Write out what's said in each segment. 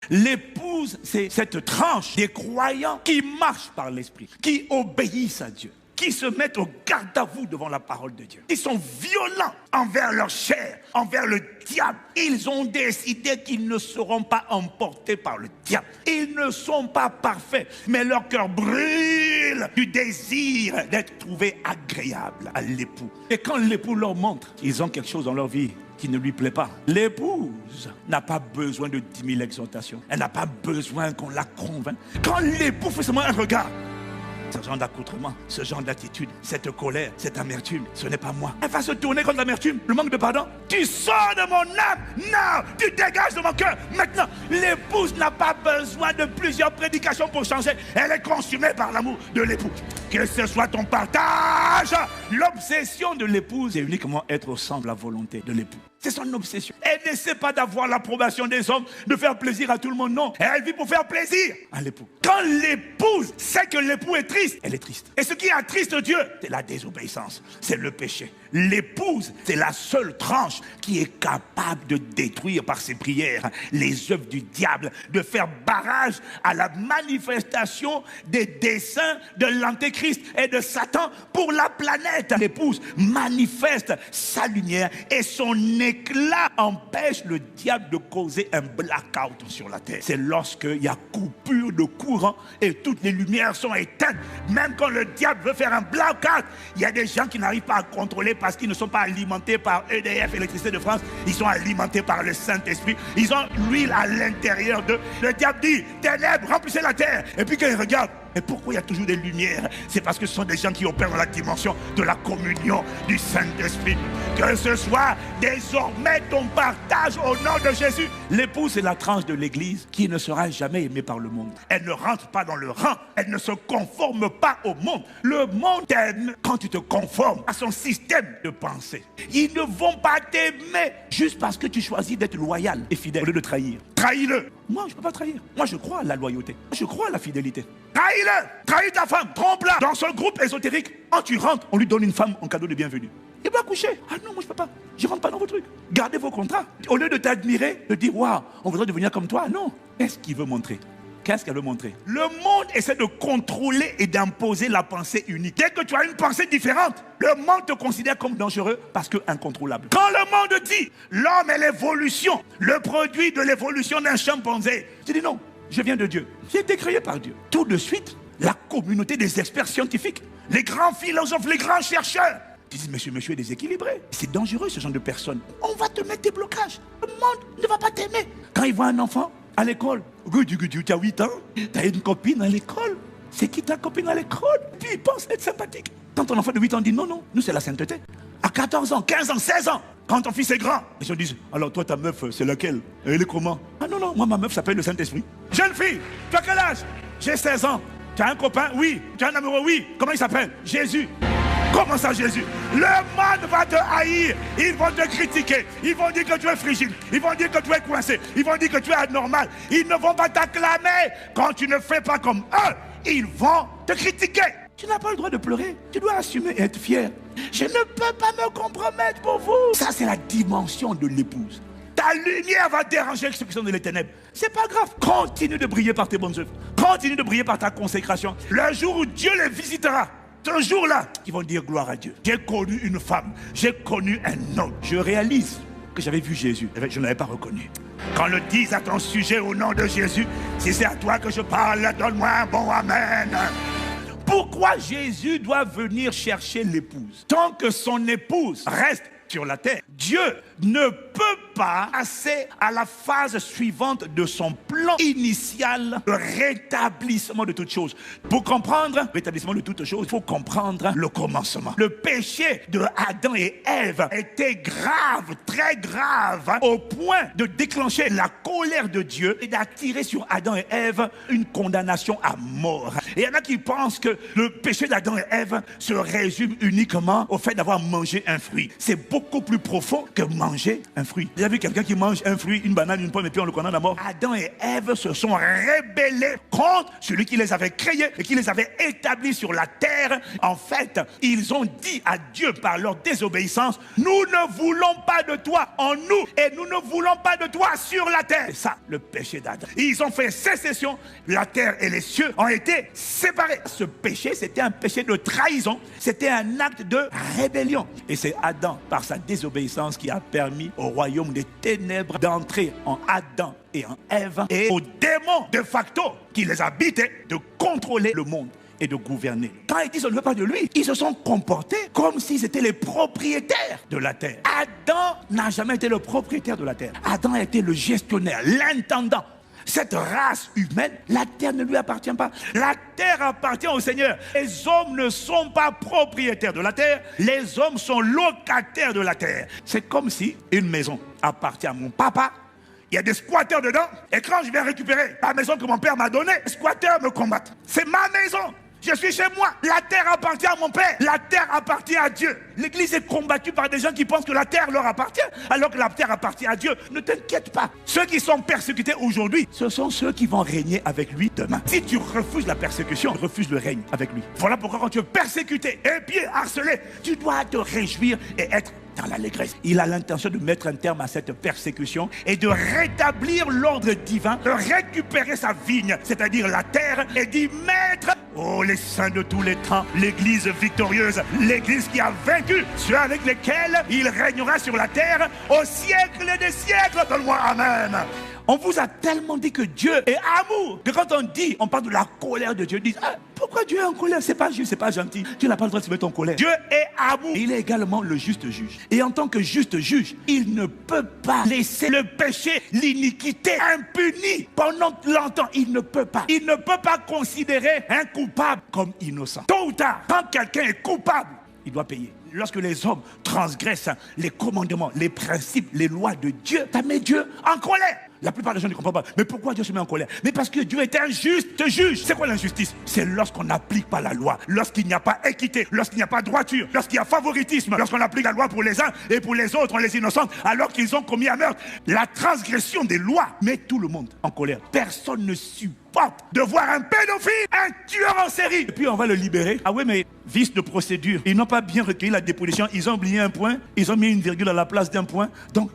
L'épouse, c'est cette tranche des croyants qui marchent par l'esprit, qui obéissent à Dieu, qui se mettent au garde-à-vous devant la parole de Dieu. Ils sont violents envers leur chair, envers le diable. Ils ont décidé qu'ils ne seront pas emportés par le diable. Ils ne sont pas parfaits, mais leur cœur brûle du désir d'être trouvés agréables à l'époux. Et quand l'époux leur montre qu'ils ont quelque chose dans leur vie qui ne lui plaît pas, l'épouse n'a pas besoin de 10 000 exhortations. Elle n'a pas besoin qu'on la convainque. Quand l'époux fait seulement un regard, ce genre d'accoutrement, ce genre d'attitude, cette colère, cette amertume, ce n'est pas moi. Elle va se tourner contre l'amertume, le manque de pardon. Tu sors de mon âme, non, tu dégages de mon cœur. Maintenant, l'épouse n'a pas besoin de plusieurs prédications pour changer. Elle est consumée par l'amour de l'époux. Que ce soit ton partage. L'obsession de l'épouse, c'est uniquement être au centre de la volonté de l'époux. C'est son obsession. Elle n'essaie pas d'avoir l'approbation des hommes, de faire plaisir à tout le monde, non. Elle vit pour faire plaisir à l'époux. Quand l'épouse sait que l'époux est triste, elle est triste. Et ce qui attriste Dieu, c'est la désobéissance, c'est le péché. L'épouse, c'est la seule tranche qui est capable de détruire par ses prières les œuvres du diable, de faire barrage à la manifestation des desseins de l'antéchrist et de Satan pour la planète. L'épouse manifeste sa lumière et son éclat empêche le diable de causer un blackout sur la terre. C'est lorsqu'il y a coupure de courant et toutes les lumières sont éteintes. Même quand le diable veut faire un blackout, il y a des gens qui n'arrivent pas à contrôler parce qu'ils ne sont pas alimentés par EDF, Électricité de France. Ils sont alimentés par le Saint-Esprit. Ils ont l'huile à l'intérieur d'eux. Le diable dit, ténèbres, remplissez la terre. Et puis quand ils regardent, et pourquoi il y a toujours des lumières? C'est parce que ce sont des gens qui opèrent dans la dimension de la communion du Saint-Esprit. Que ce soit désormais ton partage au nom de Jésus. L'épouse est la tranche de l'église qui ne sera jamais aimée par le monde. Elle ne rentre pas dans le rang. Elle ne se conforme pas au monde. Le monde t'aime quand tu te conformes à son système de pensée. Ils ne vont pas t'aimer juste parce que tu choisis d'être loyal et fidèle au lieu de trahir. Trahis-le. Moi, je ne peux pas trahir. Moi, je crois à la loyauté. Je crois à la fidélité. Trahis-le. Trahis ta femme. Trompe-la. Dans ce groupe ésotérique, quand tu rentres, on lui donne une femme en cadeau de bienvenue. Il va coucher. Ah non, moi, je ne peux pas. Je ne rentre pas dans vos trucs. Gardez vos contrats. Au lieu de t'admirer, de dire, waouh, on voudrait devenir comme toi. Non. Qu'est-ce qu'il veut montrer? Qu'est-ce qu'elle veut montrer? Le monde essaie de contrôler et d'imposer la pensée unique. Dès que tu as une pensée différente, le monde te considère comme dangereux parce que incontrôlable. Quand le monde dit l'homme est l'évolution, le produit de l'évolution d'un chimpanzé, tu dis non, je viens de Dieu. J'ai été créé par Dieu. Tout de suite, la communauté des experts scientifiques, les grands philosophes, les grands chercheurs, ils disent monsieur est déséquilibré. C'est dangereux ce genre de personnes. On va te mettre des blocages. Le monde ne va pas t'aimer. Quand ils voient un enfant à l'école, tu as 8 ans, tu as une copine à l'école. C'est qui ta copine à l'école? Puis il pense être sympathique. Quand ton enfant de 8 ans dit non, nous c'est la sainteté. À 14 ans, 15 ans, 16 ans, quand ton fils est grand, les gens disent, alors toi ta meuf c'est laquelle? Elle est comment? Ah non, moi ma meuf s'appelle le Saint-Esprit. Jeune fille, tu as quel âge? J'ai 16 ans. Tu as un copain? Oui. Tu as un amoureux? Oui. Comment il s'appelle? Jésus. Comment ça, Jésus? Le monde va te haïr. Ils vont te critiquer. Ils vont dire que tu es frigide. Ils vont dire que tu es coincé. Ils vont dire que tu es anormal. Ils ne vont pas t'acclamer. Quand tu ne fais pas comme eux, ils vont te critiquer. Tu n'as pas le droit de pleurer. Tu dois assumer et être fier. Je ne peux pas me compromettre pour vous. Ça, c'est la dimension de l'épouse. Ta lumière va déranger ceux qui sont dans les ténèbres. C'est pas grave. Continue de briller par tes bonnes œuvres. Continue de briller par ta consécration. Le jour où Dieu les visitera, ce jour-là, ils vont dire gloire à Dieu. J'ai connu une femme, j'ai connu un homme. Je réalise que j'avais vu Jésus, je ne l'avais pas reconnu. Quand le dise à ton sujet au nom de Jésus, si c'est à toi que je parle, donne-moi un bon amen. Pourquoi Jésus doit venir chercher l'épouse? Tant que son épouse reste sur la terre, Dieu ne peut pas passer à la phase suivante de son plan initial de rétablissement de toutes choses. Pour comprendre le rétablissement de toutes choses, il faut comprendre le commencement. Le péché de Adam et Ève était grave, très grave, au point de déclencher la colère de Dieu et d'attirer sur Adam et Ève une condamnation à mort. Et il y en a qui pensent que le péché d'Adam et Ève se résume uniquement au fait d'avoir mangé un fruit. C'est beaucoup plus profond que manger un fruit. Vous avez vu quelqu'un qui mange un fruit, une banane, une pomme, et puis on le condamne à mort? Adam et Ève se sont rebellés contre celui qui les avait créés et qui les avait établis sur la terre. En fait, ils ont dit à Dieu par leur désobéissance, nous ne voulons pas de toi en nous et nous ne voulons pas de toi sur la terre. C'est ça, le péché d'Adam. Ils ont fait sécession, la terre et les cieux ont été séparés. Ce péché, c'était un péché de trahison, c'était un acte de rébellion. Et c'est Adam, par sa désobéissance, qui a permis au royaume des ténèbres d'entrer en Adam et en Ève et aux démons de facto qui les habitaient de contrôler le monde et de gouverner. Quand ils disent on ne veut pas de lui, ils se sont comportés comme s'ils étaient les propriétaires de la terre. Adam n'a jamais été le propriétaire de la terre. Adam a été le gestionnaire, l'intendant. Cette race humaine, la terre ne lui appartient pas. La terre appartient au Seigneur. Les hommes ne sont pas propriétaires de la terre. Les hommes sont locataires de la terre. C'est comme si une maison appartient à mon papa. Il y a des squatteurs dedans. Et quand je vais récupérer la maison que mon père m'a donnée, les squatteurs me combattent. C'est ma maison. Je suis chez moi. La terre appartient à mon père. La terre appartient à Dieu. L'église est combattue par des gens qui pensent que la terre leur appartient, alors que la terre appartient à Dieu. Ne t'inquiète pas. Ceux qui sont persécutés aujourd'hui, ce sont ceux qui vont régner avec lui demain. Si tu refuses la persécution, refuse le règne avec lui. Voilà pourquoi quand tu es persécuté, épié, harcelé, tu dois te réjouir et être dans l'allégresse. Il a l'intention de mettre un terme à cette persécution et de rétablir l'ordre divin, de récupérer sa vigne, c'est-à-dire la terre, et d'y mettre, oh les saints de tous les temps, l'église victorieuse, l'église qui a vaincu, ceux avec lesquels il régnera sur la terre au siècle des siècles. Donne-moi amen. On vous a tellement dit que Dieu est amour, que quand on dit, on parle de la colère de Dieu, on dit, ah, pourquoi Dieu est en colère? C'est pas juste, c'est pas gentil. Dieu n'a pas le droit de se mettre en colère. Dieu est amour. Il est également le juste juge. Et en tant que juste juge, il ne peut pas laisser le péché, l'iniquité impuni pendant longtemps. Il ne peut pas. Il ne peut pas considérer un coupable comme innocent. Tôt ou tard, quand quelqu'un est coupable, il doit payer. Lorsque les hommes transgressent les commandements, les principes, les lois de Dieu, ça met Dieu en colère. La plupart des gens ne comprennent pas. Mais pourquoi Dieu se met en colère? Mais parce que Dieu est un juste juge. C'est quoi l'injustice? C'est lorsqu'on n'applique pas la loi, lorsqu'il n'y a pas équité, lorsqu'il n'y a pas droiture, lorsqu'il y a favoritisme, lorsqu'on applique la loi pour les uns et pour les autres, on les innocente, alors qu'ils ont commis un meurtre. La transgression des lois met tout le monde en colère. Personne ne supporte de voir un pédophile, un tueur en série. Et puis on va le libérer. Ah oui, mais vice de procédure. Ils n'ont pas bien recueilli la déposition. Ils ont oublié un point. Ils ont mis une virgule à la place d'un point. Donc,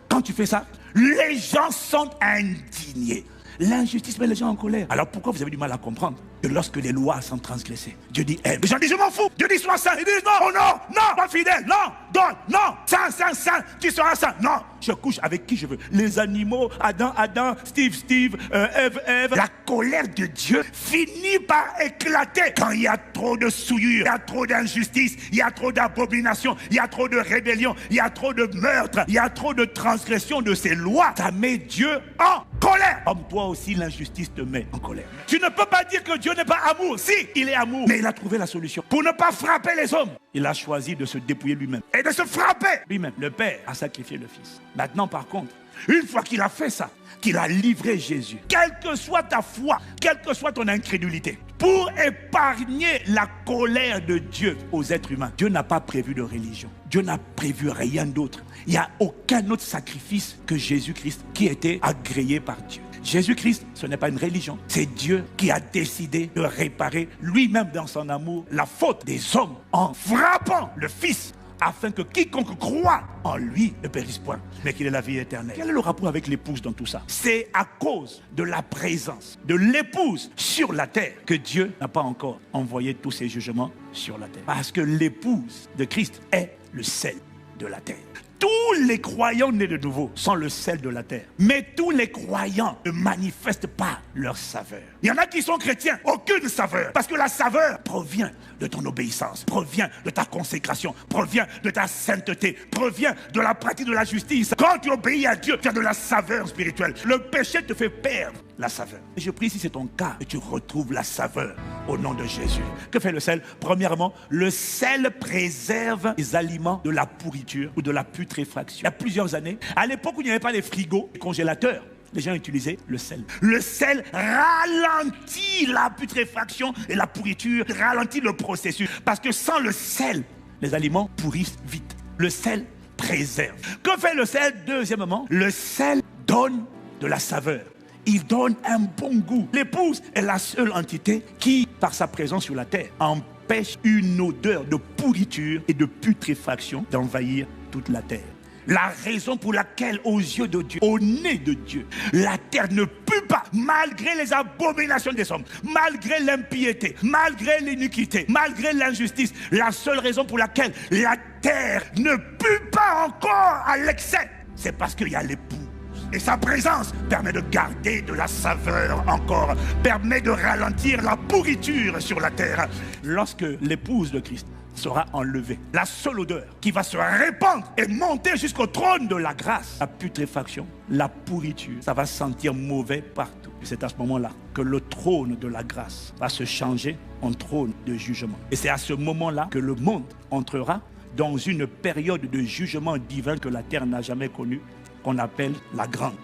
quand tu fais ça, les gens sont indignés. L'injustice met les gens en colère. Alors pourquoi vous avez du mal à comprendre que lorsque les lois sont transgressées, Dieu dit aime. Les gens disent je m'en fous. Dieu dit sois saint. Ils disent non, oh non, non, pas fidèle, non, donne, non, saint, saint, saint, tu seras saint. Non, je couche avec qui je veux. Les animaux, Adam, Adam, Steve, Steve, Ève, Ève. La colère de Dieu finit par éclater quand il y a trop de souillure, il y a trop d'injustice, il y a trop d'abomination, il y a trop de rébellion, il y a trop de meurtre, il y a trop de transgression de ses lois. Ça met Dieu en colère. Comme toi aussi, l'injustice te met en colère. Tu ne peux pas dire que Dieu n'est pas amour. Si, il est amour. Mais il a trouvé la solution. Pour ne pas frapper les hommes, il a choisi de se dépouiller lui-même et de se frapper lui-même. Le Père a sacrifié le Fils. Maintenant, par contre, une fois qu'il a fait ça, qu'il a livré Jésus, quelle que soit ta foi, quelle que soit ton incrédulité, pour épargner la colère de Dieu aux êtres humains, Dieu n'a pas prévu de religion. Dieu n'a prévu rien d'autre. Il n'y a aucun autre sacrifice que Jésus-Christ qui était agréé par Dieu. Jésus-Christ, ce n'est pas une religion. C'est Dieu qui a décidé de réparer lui-même dans son amour la faute des hommes en frappant le Fils, afin que quiconque croit en lui ne périsse point, mais qu'il ait la vie éternelle. Quel est le rapport avec l'épouse dans tout ça? C'est à cause de la présence de l'épouse sur la terre que Dieu n'a pas encore envoyé tous ses jugements sur la terre. Parce que l'épouse de Christ est le sel de la terre. Tous les croyants nés de nouveau sont le sel de la terre. Mais tous les croyants ne manifestent pas leur saveur. Il y en a qui sont chrétiens, aucune saveur. Parce que la saveur provient de ton obéissance, provient de ta consécration, provient de ta sainteté, provient de la pratique de la justice. Quand tu obéis à Dieu, tu as de la saveur spirituelle. Le péché te fait perdre la saveur. Et je prie si c'est ton cas, que tu retrouves la saveur au nom de Jésus. Que fait le sel? Premièrement, le sel préserve les aliments de la pourriture ou de la putréfaction. Il y a plusieurs années, à l'époque où il n'y avait pas les frigos, les congélateurs, les gens utilisaient le sel. Le sel ralentit la putréfaction et la pourriture, ralentit le processus. Parce que sans le sel, les aliments pourrissent vite. Le sel préserve. Que fait le sel? Deuxièmement, le sel donne de la saveur. Il donne un bon goût. L'épouse est la seule entité qui, par sa présence sur la terre, empêche une odeur de pourriture et de putréfaction d'envahir toute la terre. La raison pour laquelle, aux yeux de Dieu, au nez de Dieu, la terre ne pue pas, malgré les abominations des hommes, malgré l'impiété, malgré l'iniquité, malgré l'injustice. La seule raison pour laquelle la terre ne pue pas encore à l'excès, c'est parce qu'il y a l'époux. Et sa présence permet de garder de la saveur encore, permet de ralentir la pourriture sur la terre. Lorsque l'épouse de Christ sera enlevée, la seule odeur qui va se répandre et monter jusqu'au trône de la grâce, la putréfaction, la pourriture, ça va sentir mauvais partout. Et c'est à ce moment-là que le trône de la grâce va se changer en trône de jugement. Et c'est à ce moment-là que le monde entrera dans une période de jugement divin que la terre n'a jamais connue, qu'on appelle la grande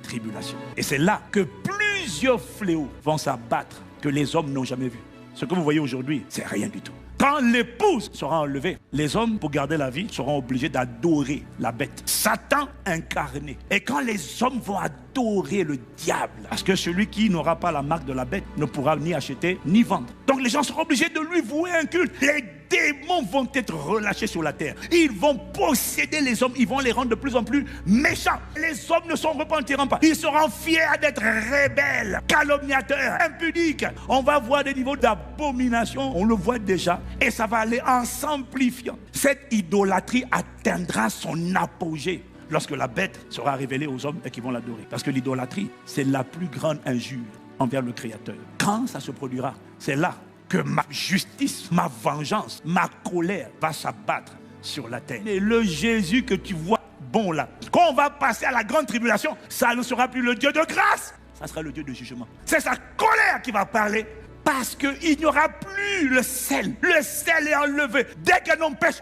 tribulation. Et c'est là que plusieurs fléaux vont s'abattre que les hommes n'ont jamais vu. Ce que vous voyez aujourd'hui, c'est rien du tout. Quand l'épouse sera enlevée, les hommes, pour garder la vie, seront obligés d'adorer la bête, Satan incarné. Et quand les hommes vont adorer le diable, parce que celui qui n'aura pas la marque de la bête ne pourra ni acheter ni vendre. Donc les gens seront obligés de lui vouer un culte. Les démons vont être relâchés sur la terre. Ils vont posséder les hommes. Ils vont les rendre de plus en plus méchants. Les hommes ne s'en repentiront pas. Ils seront fiers d'être rebelles, calomniateurs, impudiques. On va voir des niveaux d'abomination. On le voit déjà. Et ça va aller en s'amplifiant. Cette idolâtrie atteindra son apogée lorsque la bête sera révélée aux hommes et qu'ils vont l'adorer. Parce que l'idolâtrie, c'est la plus grande injure envers le Créateur. Quand ça se produira, c'est là que ma justice, ma vengeance, ma colère va s'abattre sur la terre. Et le Jésus que tu vois bon là, quand on va passer à la grande tribulation, ça ne sera plus le Dieu de grâce, ça sera le Dieu de jugement. C'est sa colère qui va parler. Parce qu'il n'y aura plus le sel. Le sel est enlevé. Dès qu'un homme pêche,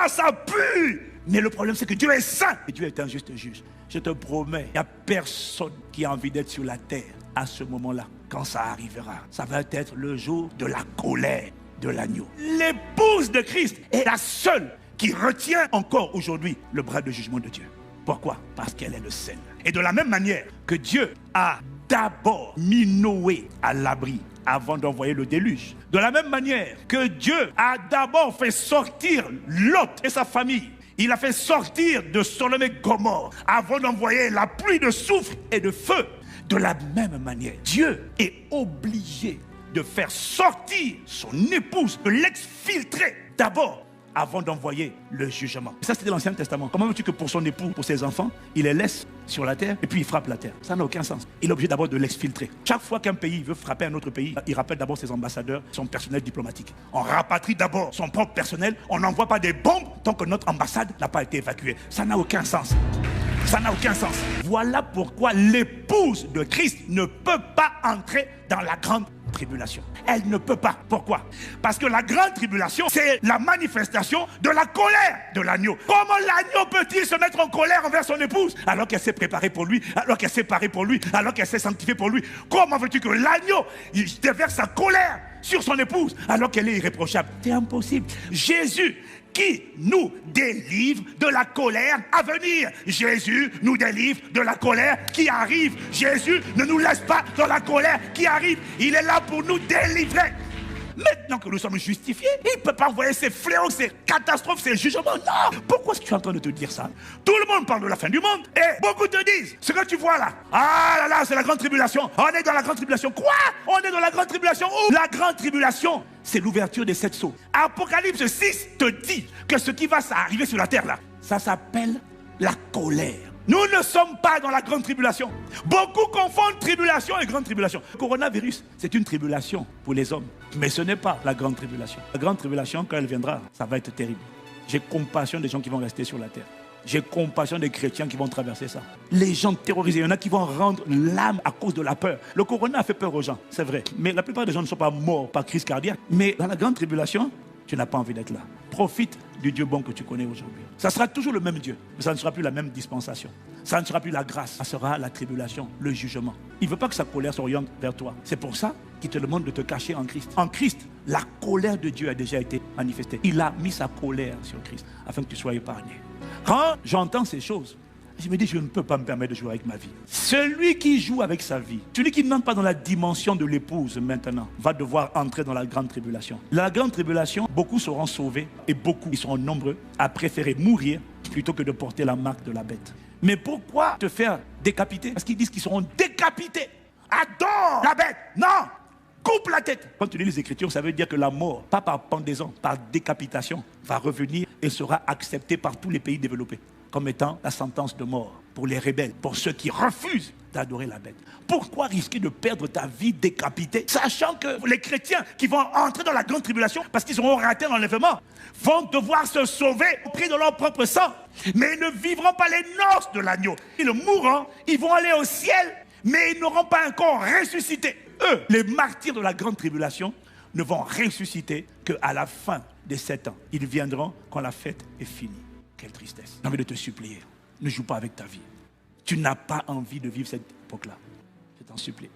ça pue. Mais le problème, c'est que Dieu est saint. Et Dieu est un juste juge. Je te promets, il n'y a personne qui a envie d'être sur la terre à ce moment-là. Quand ça arrivera, ça va être le jour de la colère de l'agneau. L'épouse de Christ est la seule qui retient encore aujourd'hui le bras de jugement de Dieu. Pourquoi? Parce qu'elle est le sel. Et de la même manière que Dieu a d'abord mis Noé à l'abri avant d'envoyer le déluge. De la même manière que Dieu a d'abord fait sortir Lot et sa famille. Il a fait sortir de Sodome et Gomorrhe avant d'envoyer la pluie de soufre et de feu. De la même manière, Dieu est obligé de faire sortir son épouse, de l'exfiltrer d'abord avant d'envoyer le jugement. Ça, c'était l'Ancien Testament. Comment veux-tu que pour son époux, pour ses enfants, il les laisse sur la terre et puis il frappe la terre? Ça n'a aucun sens. Il est obligé d'abord de l'exfiltrer. Chaque fois qu'un pays veut frapper un autre pays, il rappelle d'abord ses ambassadeurs, son personnel diplomatique. On rapatrie d'abord son propre personnel. On n'envoie pas des bombes tant que notre ambassade n'a pas été évacuée. Ça n'a aucun sens. Ça n'a aucun sens. Voilà pourquoi l'épouse de Christ ne peut pas entrer dans la grande tribulation. Elle ne peut pas. Pourquoi? Parce que la grande tribulation, c'est la manifestation de la colère de l'agneau. Comment l'agneau peut-il se mettre en colère envers son épouse alors qu'elle s'est préparée pour lui, alors qu'elle s'est parée pour lui, alors qu'elle s'est sanctifiée pour lui? Comment veux-tu que l'agneau déverse sa colère sur son épouse alors qu'elle est irréprochable? C'est impossible. Jésus qui nous délivre de la colère à venir. Jésus nous délivre de la colère qui arrive. Jésus ne nous laisse pas dans la colère qui arrive. Il est là pour nous délivrer. Maintenant que nous sommes justifiés, il ne peut pas envoyer ces fléaux, ces catastrophes, ces jugements. Non. Pourquoi est-ce que tu es en train de te dire ça? Tout le monde parle de la fin du monde. Et beaucoup te disent, ce que tu vois là, c'est la grande tribulation. On est dans la grande tribulation. Quoi? On est dans la grande tribulation où? La grande tribulation, c'est l'ouverture des 7 sceaux. Apocalypse 6 te dit que ce qui va s'arriver sur la terre là, ça s'appelle la colère. Nous ne sommes pas dans la grande tribulation. Beaucoup confondent tribulation et grande tribulation. Le coronavirus, c'est une tribulation pour les hommes. Mais ce n'est pas la grande tribulation. La grande tribulation, quand elle viendra, ça va être terrible. J'ai compassion des gens qui vont rester sur la terre. J'ai compassion des chrétiens qui vont traverser ça. Les gens terrorisés, il y en a qui vont rendre l'âme à cause de la peur. Le corona a fait peur aux gens, c'est vrai. Mais la plupart des gens ne sont pas morts par crise cardiaque. Mais dans la grande tribulation, tu n'as pas envie d'être là. Profite du Dieu bon que tu connais aujourd'hui. Ça sera toujours le même Dieu, mais ça ne sera plus la même dispensation. Ça ne sera plus la grâce, ça sera la tribulation, le jugement. Il ne veut pas que sa colère s'oriente vers toi. C'est pour ça qu'il te demande de te cacher en Christ. En Christ, la colère de Dieu a déjà été manifestée. Il a mis sa colère sur Christ afin que tu sois épargné. Quand j'entends ces choses, je me dis, je ne peux pas me permettre de jouer avec ma vie. Celui qui joue avec sa vie, celui qui n'entre pas dans la dimension de l'épouse maintenant, va devoir entrer dans la grande tribulation. La grande tribulation, beaucoup seront sauvés et beaucoup, ils seront nombreux, à préférer mourir plutôt que de porter la marque de la bête. Mais pourquoi te faire décapiter? Parce qu'ils disent qu'ils seront décapités. Adore la bête. Non! Coupe la tête. Quand tu lis les Écritures, ça veut dire que la mort, pas par pendaison, par décapitation, va revenir et sera acceptée par tous les pays développés comme étant la sentence de mort pour les rebelles, pour ceux qui refusent d'adorer la bête. Pourquoi risquer de perdre ta vie décapitée, sachant que les chrétiens qui vont entrer dans la grande tribulation, parce qu'ils auront raté l'enlèvement, vont devoir se sauver au prix de leur propre sang, mais ils ne vivront pas les noces de l'agneau. Ils mourront, ils vont aller au ciel, mais ils n'auront pas encore ressuscité. Eux, les martyrs de la grande tribulation, ne vont ressusciter qu'à la fin des 7 ans. Ils viendront quand la fête est finie. Quelle tristesse. J'ai envie de te supplier, ne joue pas avec ta vie. Tu n'as pas envie de vivre cette époque-là. Je t'en supplie.